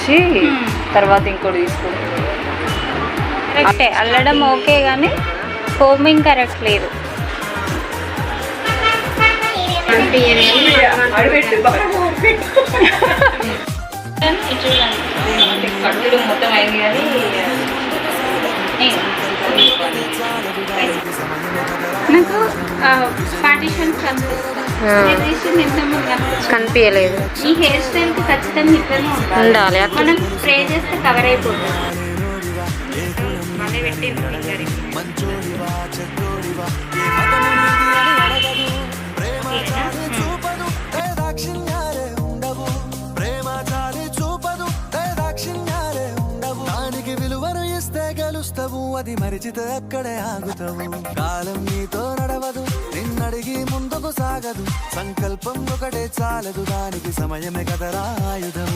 చూసి తర్వాత ఇంకోటి తీసుకుంటాం. కరెక్టే, అల్లడం ఓకే కానీ కోమింగ్ కరెక్ట్ లేదు. కడుపులో మొత్తం అయింది కానీ నాకు పార్టీషన్ కనిపించలేదు. ఈ హెయిర్ స్టైల్ కి ఖచ్చితంగా ఇట్లనే ఉండాలి. మనం స్ప్రే చేస్తే కవర్ అయిపోతుంది. మళ్ళీ పెట్టింది గెలుస్తావు, అది మరిచితే అక్కడే ఆగుతావు. కాలం నీతో నడవదు, నిన్నడిగి ముందుకు సాగదు. సంకల్పం ఒకటే చాలదు, దానికి సమయమే కదరా ఆయుధం.